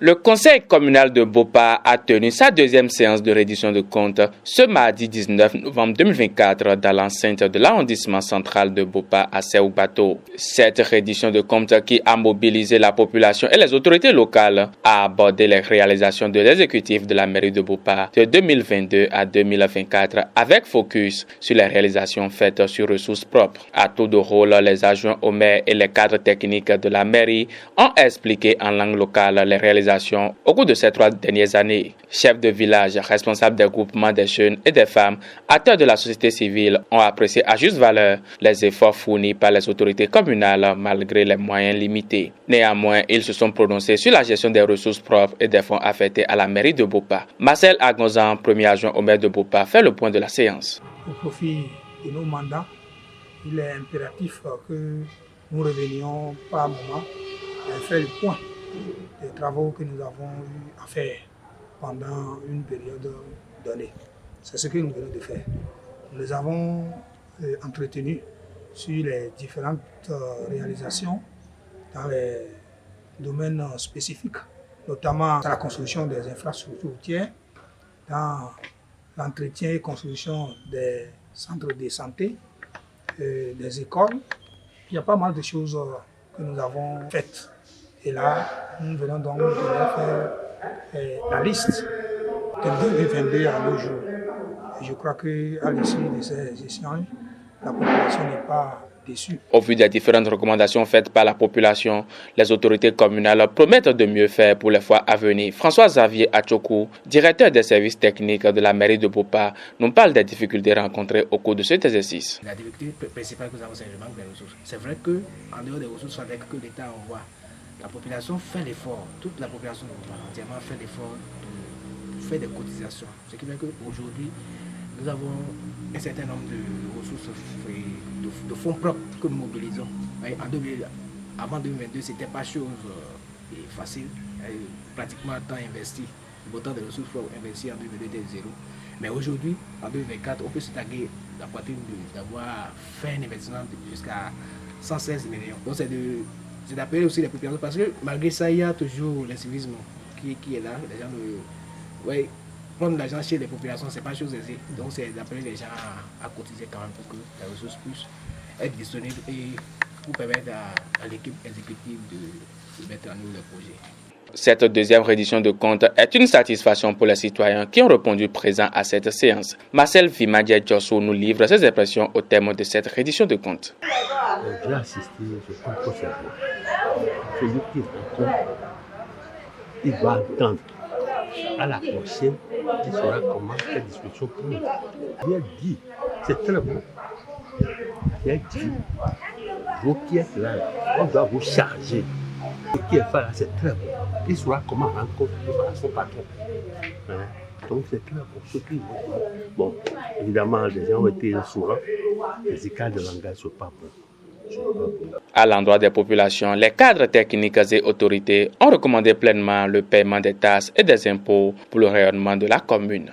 Le conseil communal de Bopa a tenu sa deuxième séance de reddition de comptes ce mardi 19 novembre 2024 dans l'enceinte de l'arrondissement central de Bopa à Séoubato. Cette reddition de comptes qui a mobilisé la population et les autorités locales a abordé les réalisations de l'exécutif de la mairie de Bopa de 2022 à 2024 avec focus sur les réalisations faites sur ressources propres. À tour de rôle, les adjoints au maire et les cadres techniques de la mairie ont expliqué en langue locale les réalisations au cours de ces 3 dernières années. Chefs de village, responsables des groupements des jeunes et des femmes, acteurs de la société civile ont apprécié à juste valeur les efforts fournis par les autorités communales malgré les moyens limités. Néanmoins, ils se sont prononcés sur la gestion des ressources propres et des fonds affectés à la mairie de Bopa. Marcel Agonzan, premier adjoint au maire de Bopa, fait le point de la séance. Au profit de nos mandats, il est impératif que nous revenions par moment et faire le point des travaux que nous avons eu à faire pendant une période donnée. C'est ce que nous venons de faire. Nous les avons entretenus sur les différentes réalisations dans les domaines spécifiques, notamment dans la construction des infrastructures routières, dans l'entretien et construction des centres de santé, des écoles. Il y a pas mal de choses que nous avons faites. Et là, nous venons donc de faire la liste de 2022 à nos jours. Et je crois qu'à l'issue de ces échanges, la population n'est pas déçue. Au vu des différentes recommandations faites par la population, les autorités communales promettent de mieux faire pour les fois à venir. François-Xavier Achokou, directeur des services techniques de la mairie de Bopa, nous parle des difficultés rencontrées au cours de cet exercice. La difficulté principale que nous avons, c'est le manque de ressources. C'est vrai qu'en dehors des ressources avec que l'État envoie, la population fait l'effort, toute la population entièrement fait l'effort de faire des cotisations. Ce qui fait qu'aujourd'hui, nous avons un certain nombre de ressources, de fonds propres que nous mobilisons. Avant 2022, ce n'était pas chose facile, pratiquement temps investi, autant de ressources propres investies en 2022 était zéro. Mais aujourd'hui, en 2024, on peut se taguer la poitrine d'avoir fait un investissement jusqu'à 116 millions. Donc c'est d'appeler aussi les populations parce que malgré ça, il y a toujours l'incivisme qui est là. Les gens prendre l'argent chez les populations, ce n'est pas chose aisée. Donc c'est d'appeler les gens à cotiser quand même pour que les ressources puissent être disponibles et pour permettre à l'équipe exécutive de mettre en œuvre le projet. Cette deuxième reddition de comptes est une satisfaction pour les citoyens qui ont répondu présents à cette séance. Marcel Vimadia Djosso nous livre ses impressions au terme de cette reddition de comptes. J'ai assisté, je comprends ça. Celui qui rencontre, il va attendre. À la prochaine, il saura comment faire discussion pour nous. Il a dit, c'est très bon. Il a dit, vous qui êtes là, on doit vous charger. Ce qui est fait là, c'est très bon. Il saura comment rencontrer son patron. Donc c'est très bon. Ce qui bon, évidemment, les gens ont été sourds. Les écarts de langage ne sont pas bons. À l'endroit des populations, les cadres techniques et autorités ont recommandé pleinement le paiement des taxes et des impôts pour le rayonnement de la commune.